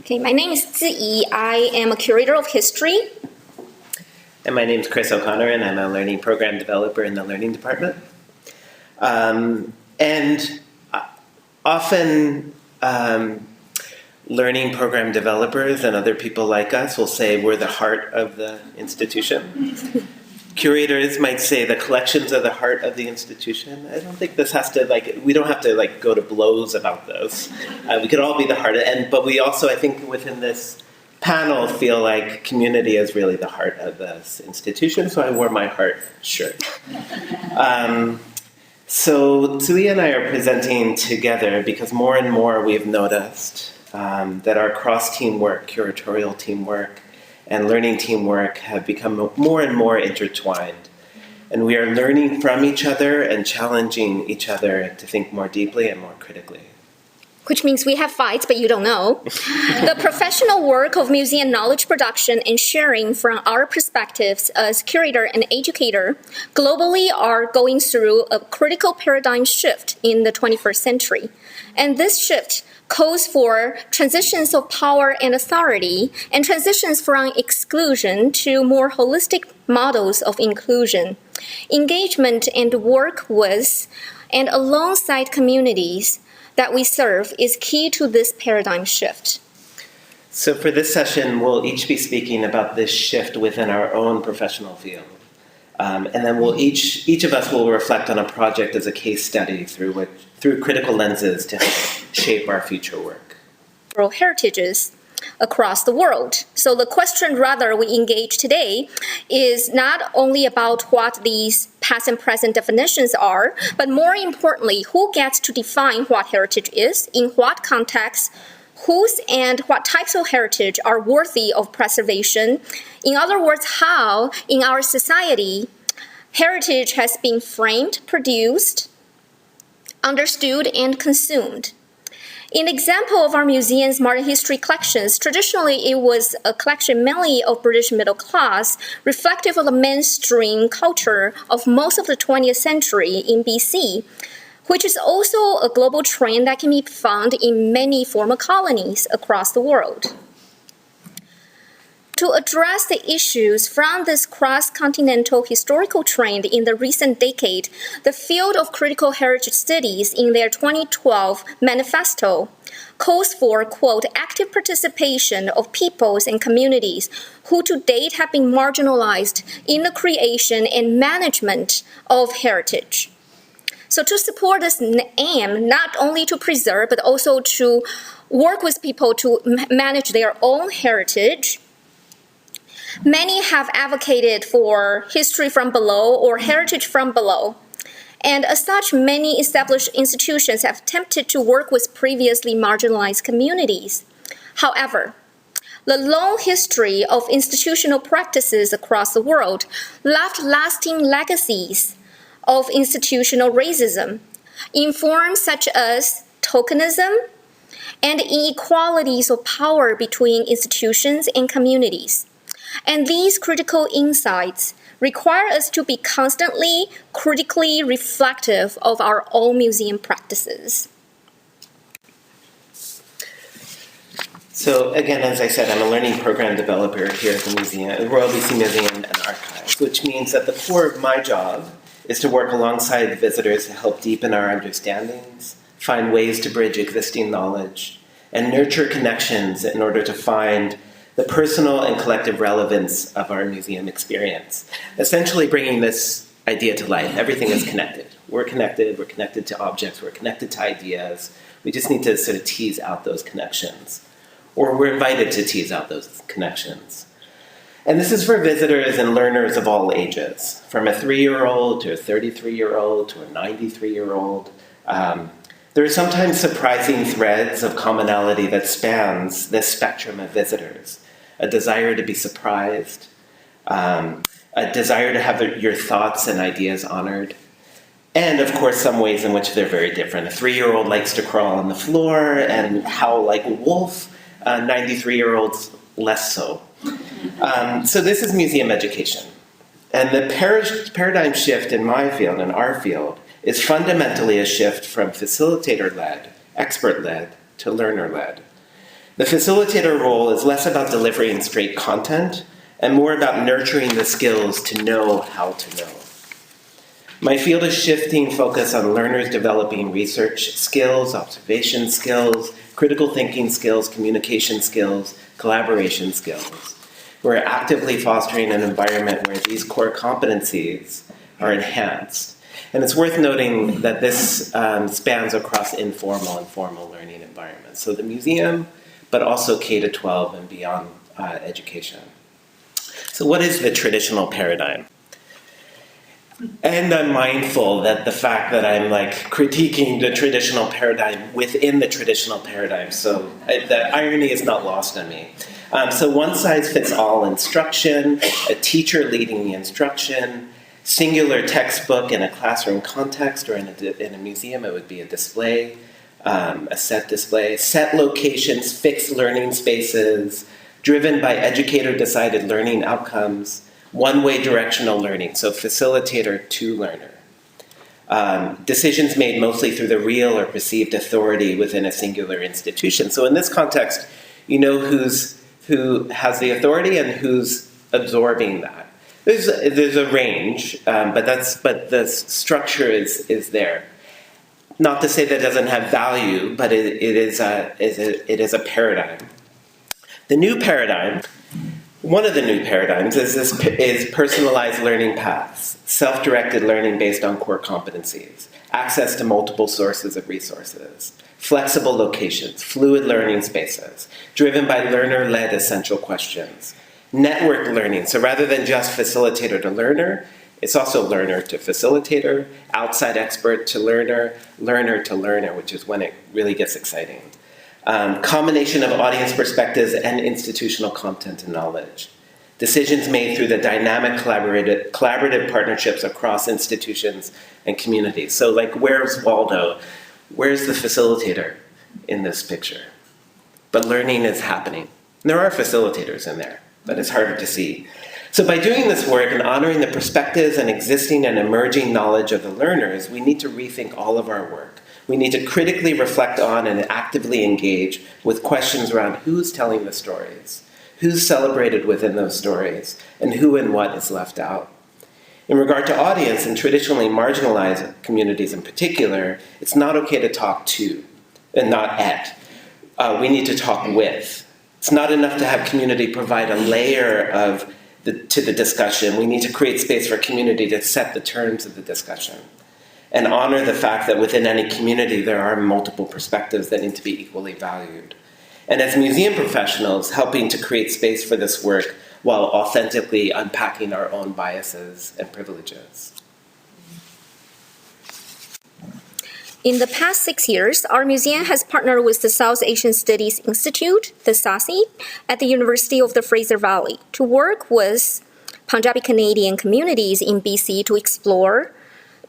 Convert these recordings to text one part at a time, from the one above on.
Okay, my name is Tzu-I. I am a curator of history. And my name is Chris O'Connor, and I'm a learning program developer in the learning department. Often learning program developers and other people like us will say we're the heart of the institution. Curators might say the collections are the heart of the institution. I don't think this has to, we don't have to, go to blows about those. We could all be the heart, but we also, I think, within this panel feel like community is really the heart of this institution, so I wore my heart shirt. So Tzu-I and I are presenting together because more and more we've noticed that our cross-team work, curatorial teamwork, and learning teamwork have become more and more intertwined. And we are learning from each other and challenging each other to think more deeply and more critically. Which means we have fights, but you don't know. The professional work of museum knowledge production and sharing from our perspectives as curator and educator globally are going through a critical paradigm shift in the 21st century. And this shift calls for transitions of power and authority and transitions from exclusion to more holistic models of inclusion. Engagement and work with and alongside communities that we serve is key to this paradigm shift. So for this session, we'll each be speaking about this shift within our own professional field. And then each of us will reflect on a project as a case study through critical lenses to help shape our future work. Heritages across the world. So the question rather we engage today is not only about what these past and present definitions are, but more importantly, who gets to define what heritage is, in what context, whose and what types of heritage are worthy of preservation. In other words, how in our society heritage has been framed, produced, understood, and consumed. In example of our museum's modern history collections, traditionally it was a collection mainly of British middle class, reflective of the mainstream culture of most of the 20th century in BC, which is also a global trend that can be found in many former colonies across the world. To address the issues from this cross-continental historical trend in the recent decade, the field of critical heritage studies in their 2012 manifesto calls for, quote, active participation of peoples and communities who to date have been marginalized in the creation and management of heritage. So to support this aim, not only to preserve, but also to work with people to manage their own heritage, many have advocated for history from below or heritage from below. And as such, many established institutions have attempted to work with previously marginalized communities. However, the long history of institutional practices across the world left lasting legacies of institutional racism in forms such as tokenism and inequalities of power between institutions and communities. And these critical insights require us to be constantly critically reflective of our own museum practices. So again, as I said, I'm a learning program developer here at the museum, Royal BC Museum and Archives, which means that the core of my job is to work alongside visitors to help deepen our understandings, find ways to bridge existing knowledge, and nurture connections in order to find the personal and collective relevance of our museum experience. Essentially bringing this idea to life. Everything is connected. We're connected to objects, we're connected to ideas. We just need to sort of tease out those connections. Or we're invited to tease out those connections. And this is for visitors and learners of all ages, from a 3-year-old to a 33-year-old to a 93-year-old. There are sometimes surprising threads of commonality that spans this spectrum of visitors. A desire to be surprised, a desire to have your thoughts and ideas honored, and of course some ways in which they're very different. A 3-year-old likes to crawl on the floor and howl like a wolf, 93-year-olds less so. So this is museum education. And the paradigm shift in my field, in our field, is fundamentally a shift from facilitator-led, expert-led, to learner-led. The facilitator role is less about delivering straight content and more about nurturing the skills to know how to know. My field is shifting focus on learners developing research skills, observation skills, critical thinking skills, communication skills, collaboration skills. We're actively fostering an environment where these core competencies are enhanced. And it's worth noting that this spans across informal and formal learning environments. So the museum, but also K-12 and beyond education. So what is the traditional paradigm? And I'm mindful that the fact that I'm critiquing the traditional paradigm within the traditional paradigm, so the irony is not lost on me. So one size fits all instruction, a teacher leading the instruction, singular textbook in a classroom context, or in a museum it would be a display, a set display, set locations, fixed learning spaces, driven by educator-decided learning outcomes, one-way directional learning, so facilitator to learner. Decisions made mostly through the real or perceived authority within a singular institution. So in this context, you know who has the authority and who's absorbing that. There's a range, but the structure is there. Not to say that it doesn't have value, but it is a paradigm. The new paradigm, one of the new paradigms is personalized learning paths, self-directed learning based on core competencies, access to multiple sources of resources, flexible locations, fluid learning spaces, driven by learner-led essential questions, network learning, so rather than just facilitator to learner, it's also learner to facilitator, outside expert to learner, learner to learner, which is when it really gets exciting. Combination of audience perspectives and institutional content and knowledge. Decisions made through the dynamic collaborative partnerships across institutions and communities. So where's Waldo? Where's the facilitator in this picture? But learning is happening. There are facilitators in there, but it's harder to see. So by doing this work and honoring the perspectives and existing and emerging knowledge of the learners, we need to rethink all of our work. We need to critically reflect on and actively engage with questions around who's telling the stories, who's celebrated within those stories, and who and what is left out. In regard to audience and traditionally marginalized communities in particular, it's not okay to talk to and not at. We need to talk with. It's not enough to have community provide a layer to the discussion. We need to create space for community to set the terms of the discussion and honor the fact that within any community there are multiple perspectives that need to be equally valued. And as museum professionals, helping to create space for this work while authentically unpacking our own biases and privileges. In the past 6 years, our museum has partnered with the South Asian Studies Institute, the SASI, at the University of the Fraser Valley to work with Punjabi Canadian communities in BC to explore,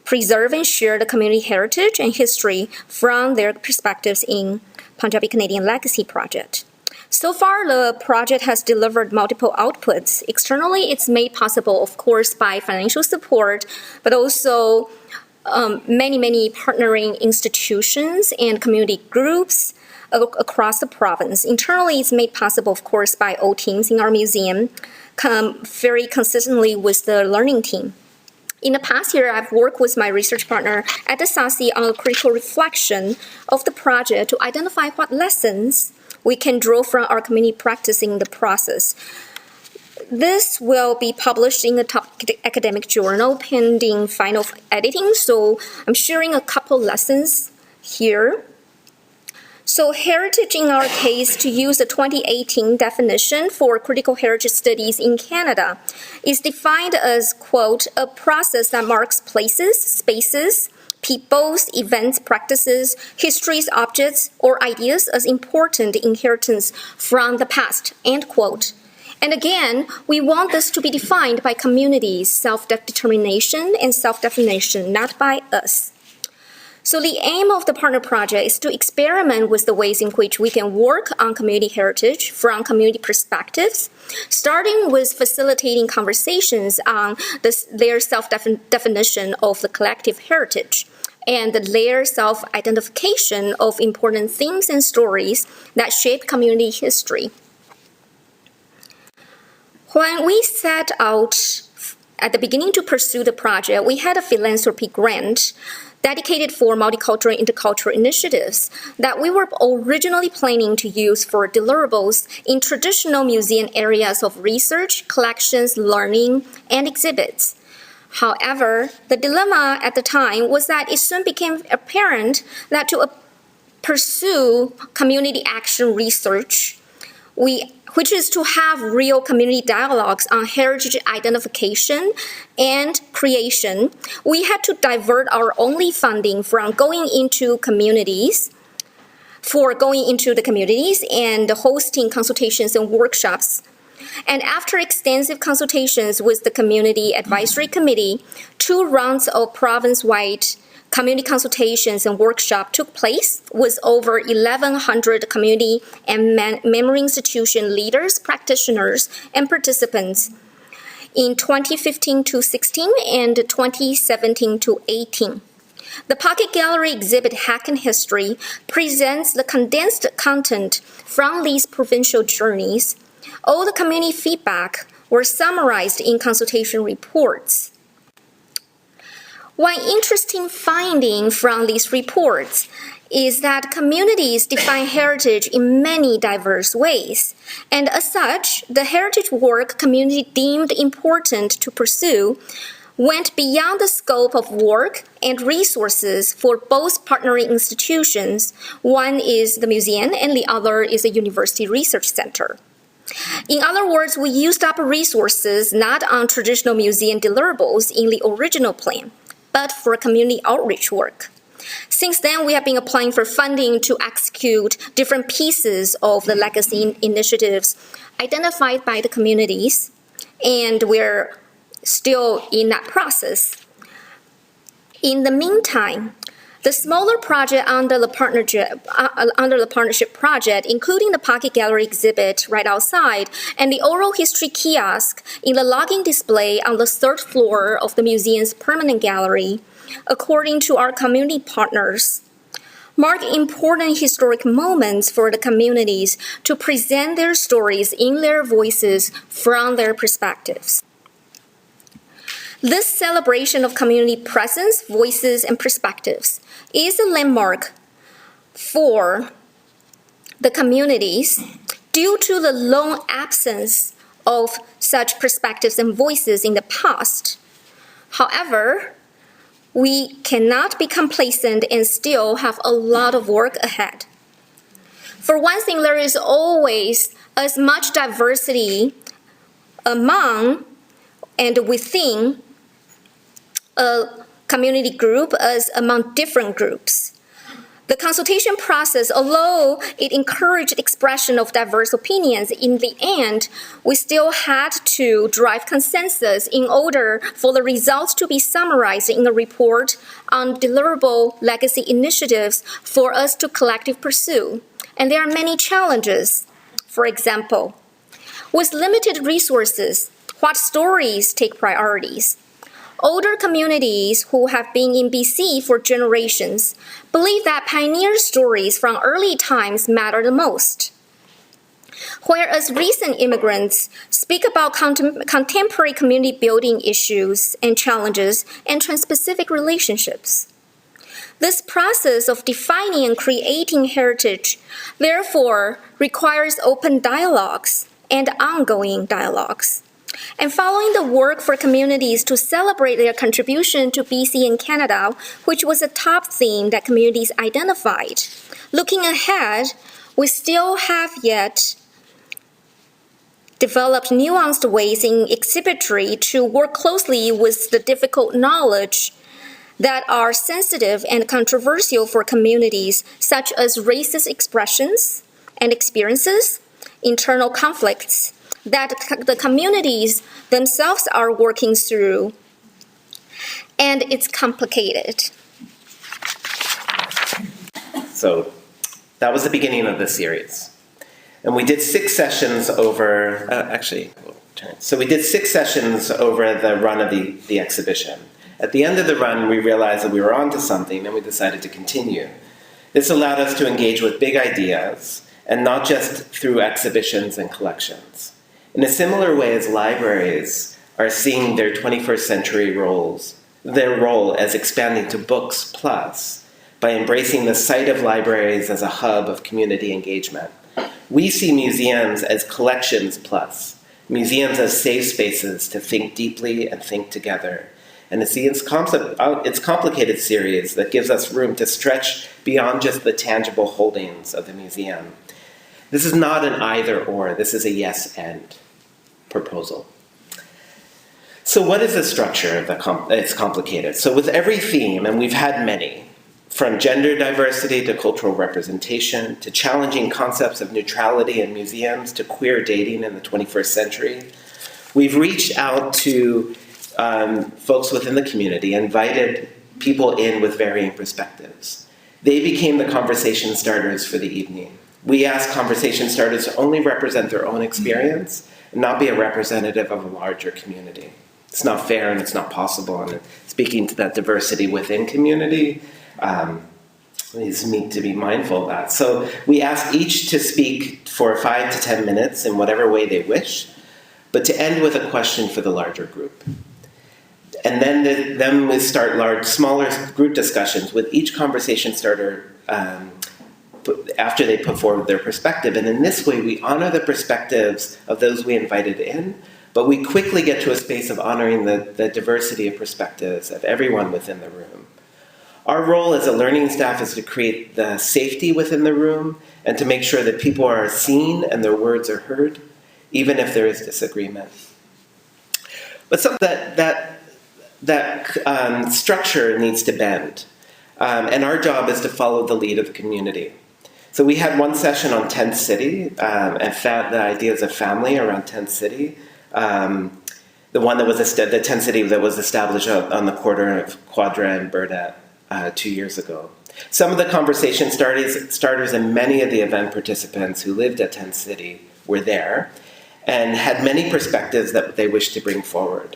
preserve and share the community heritage and history from their perspectives in Punjabi Canadian Legacy Project. So far, the project has delivered multiple outputs. Externally, it's made possible, of course, by financial support, but also many partnering institutions and community groups across the province. Internally, it's made possible, of course, by all teams in our museum, very consistently with the learning team. In the past year, I've worked with my research partner at the SASI on a critical reflection of the project to identify what lessons we can draw from our community practice in the process. This will be published in a top academic journal pending final editing, so I'm sharing a couple lessons here. So heritage in our case, to use the 2018 definition for critical heritage studies in Canada, is defined as, quote, a process that marks places, spaces, peoples, events, practices, histories, objects, or ideas as important inheritance from the past, end quote. And again, we want this to be defined by communities' self-determination and self-definition, not by us. So the aim of the partner project is to experiment with the ways in which we can work on community heritage from community perspectives, starting with facilitating conversations on their self-definition of the collective heritage, and their self-identification of important themes and stories that shape community history. When we set out at the beginning to pursue the project, we had a philanthropy grant dedicated for multicultural and intercultural initiatives that we were originally planning to use for deliverables in traditional museum areas of research, collections, learning, and exhibits. However, the dilemma at the time was that it soon became apparent that to pursue community action research, which is to have real community dialogues on heritage identification and creation, we had to divert our only funding from going into the communities and hosting consultations and workshops. And after extensive consultations with the Community Advisory Committee, 2 rounds of province-wide community consultations and workshops took place with over 1,100 community and memory institution leaders, practitioners, and participants in 2015-16 and 2017-18. The Pocket Gallery exhibit Hack in History presents the condensed content from these provincial journeys. All the community feedback were summarized in consultation reports. One interesting finding from these reports is that communities define heritage in many diverse ways, and as such, the heritage work community deemed important to pursue went beyond the scope of work and resources for both partnering institutions. One is the museum and the other is a university research center. In other words, we used up resources not on traditional museum deliverables in the original plan, but for community outreach work. Since then, we have been applying for funding to execute different pieces of the legacy initiatives identified by the communities, and we're still in that process. In the meantime, the smaller project under the partnership project, including the Pocket Gallery exhibit right outside and the oral history kiosk in the logging display on the 3rd floor of the museum's permanent gallery, according to our community partners, mark important historic moments for the communities to present their stories in their voices from their perspectives. This celebration of community presence, voices, and perspectives is a landmark for the communities due to the long absence of such perspectives and voices in the past. However, we cannot be complacent and still have a lot of work ahead. For one thing, there is always as much diversity among and within a community group as among different groups. The consultation process, although it encouraged expression of diverse opinions, in the end, we still had to drive consensus in order for the results to be summarized in the report on deliverable legacy initiatives for us to collectively pursue. And there are many challenges. For example, with limited resources, what stories take priorities? Older communities who have been in BC for generations believe that pioneer stories from early times matter the most, whereas recent immigrants speak about contemporary community building issues and challenges and trans-Pacific relationships. This process of defining and creating heritage, therefore, requires open dialogues and ongoing dialogues. And following the work for communities to celebrate their contribution to BC and Canada, which was a top theme that communities identified, looking ahead, we still have yet developed nuanced ways in exhibitry to work closely with the difficult knowledge that are sensitive and controversial for communities, such as racist expressions and experiences, internal conflicts, that the communities themselves are working through, and it's complicated. So that was the beginning of the series. And we did 6 sessions over, we did 6 sessions over the run of the exhibition. At the end of the run, we realized that we were onto something and we decided to continue. This allowed us to engage with big ideas and not just through exhibitions and collections. In a similar way as libraries are seeing their 21st century their role as expanding to books plus by embracing the site of libraries as a hub of community engagement. We see museums as collections plus, museums as safe spaces to think deeply and think together. And it's its complicated series that gives us room to stretch beyond just the tangible holdings of the museum. This is not an either or, this is a yes and proposal. So what is the structure of it's complicated. So with every theme, and we've had many, from gender diversity to cultural representation, to challenging concepts of neutrality in museums, to queer dating in the 21st century, we've reached out to folks within the community, invited people in with varying perspectives. They became the conversation starters for the evening. We asked conversation starters to only represent their own experience and not be a representative of a larger community. It's not fair and it's not possible, and speaking to that diversity within community, is need to be mindful of that. So we asked each to speak for 5 to 10 minutes in whatever way they wish, but to end with a question for the larger group. And then we start smaller group discussions with each conversation starter after they put forward their perspective. And in this way, we honor the perspectives of those we invited in, but we quickly get to a space of honoring the diversity of perspectives of everyone within the room. Our role as a learning staff is to create the safety within the room and to make sure that people are seen and their words are heard, even if there is disagreement. But that structure needs to bend. And our job is to follow the lead of the community. So we had one session on tent city, and the ideas of family around tent city. The tent city that was established on the corner of Quadra and Burdett 2 years ago. Some of the conversation starters and many of the event participants who lived at Tent City were there and had many perspectives that they wished to bring forward.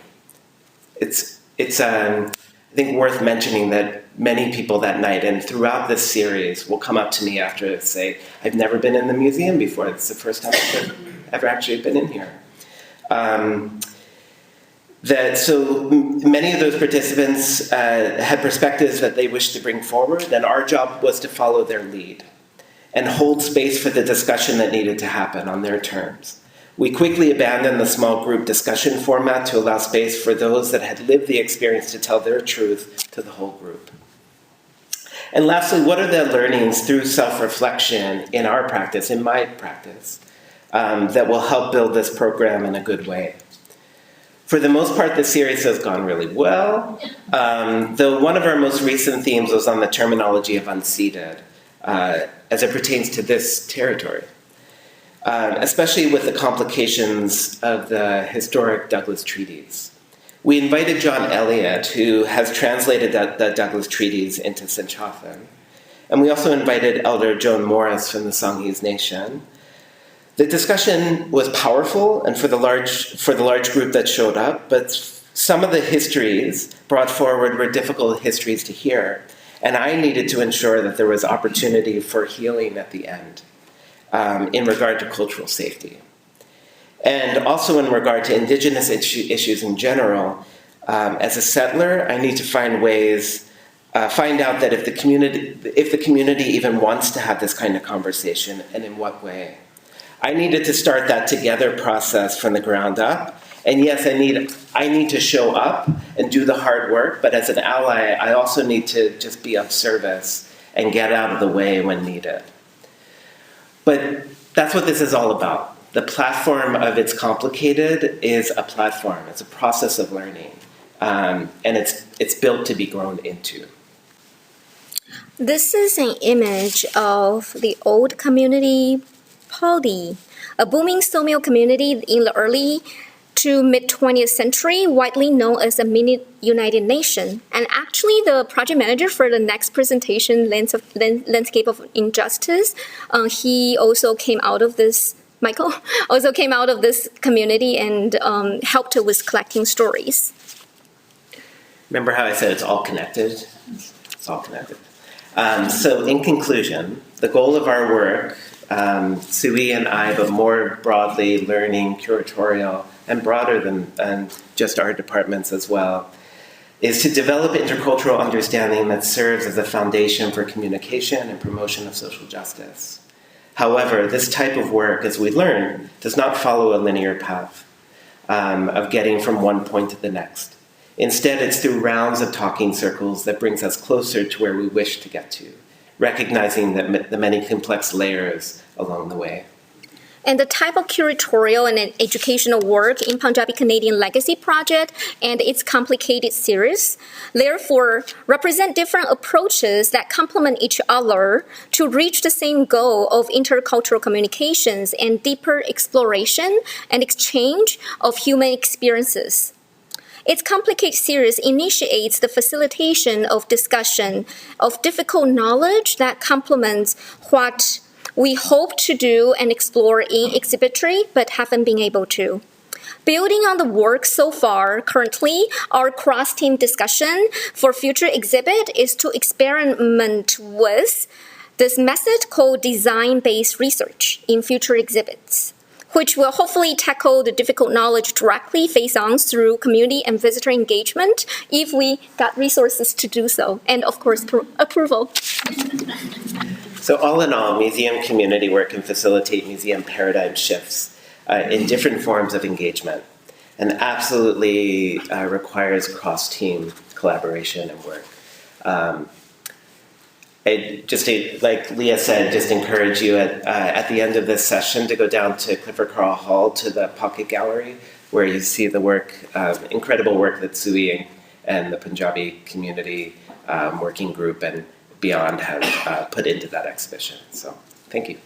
It's I think worth mentioning that many people that night and throughout this series will come up to me after and say, I've never been in the museum before. It's the first time I've ever actually been in here. So many of those participants had perspectives that they wished to bring forward, and our job was to follow their lead and hold space for the discussion that needed to happen on their terms. We quickly abandoned the small group discussion format to allow space for those that had lived the experience to tell their truth to the whole group. And lastly, what are the learnings through self-reflection in our practice, in my practice, that will help build this program in a good way? For the most part, the series has gone really well, though one of our most recent themes was on the terminology of unceded, as it pertains to this territory, especially with the complications of the historic Douglas treaties. We invited John Elliott, who has translated the Douglas treaties into Sinchothan, and we also invited Elder Joan Morris from the Songhees Nation. The discussion was powerful, and for the large group that showed up, but some of the histories brought forward were difficult histories to hear, and I needed to ensure that there was opportunity for healing at the end in regard to cultural safety. And also in regard to Indigenous issues in general, as a settler, I need to find out that if the community even wants to have this kind of conversation, and in what way. I needed to start that together process from the ground up. And yes, I need to show up and do the hard work, but as an ally, I also need to just be of service and get out of the way when needed. But that's what this is all about. The platform of It's Complicated is a platform. It's a process of learning. And it's built to be grown into. This is an image of the old community Pali, a booming sawmill community in the early to mid-20th century, widely known as a mini United Nation. And actually, the project manager for the next presentation, Landscape of Injustice, he also came out of this, Michael, also came out of this community and helped with collecting stories. Remember how I said it's all connected? It's all connected. So in conclusion, the goal of our work, Tzu-I and I, but more broadly learning, curatorial, and broader than just our departments as well, is to develop intercultural understanding that serves as a foundation for communication and promotion of social justice. However, this type of work, as we learn, does not follow a linear path of getting from one point to the next. Instead, it's through rounds of talking circles that brings us closer to where we wish to get to, recognizing the many complex layers along the way. And the type of curatorial and educational work in Punjabi Canadian Legacy Project and its complicated series, therefore, represent different approaches that complement each other to reach the same goal of intercultural communications and deeper exploration and exchange of human experiences. Its complicated series initiates the facilitation of discussion of difficult knowledge that complements what we hope to do and explore in exhibitory, but haven't been able to. Building on the work so far, currently, our cross-team discussion for future exhibit is to experiment with this method called design-based research in future exhibits, which will hopefully tackle the difficult knowledge directly face-on through community and visitor engagement if we got resources to do so, and of course, approval. So all in all, museum community work can facilitate museum paradigm shifts in different forms of engagement, and absolutely requires cross-team collaboration and work. Like Leah said, just encourage you at the end of this session to go down to Clifford Carl Hall to the Pocket Gallery, where you see the work, incredible work that Tzu-I and the Punjabi community working group and beyond have put into that exhibition. So, thank you.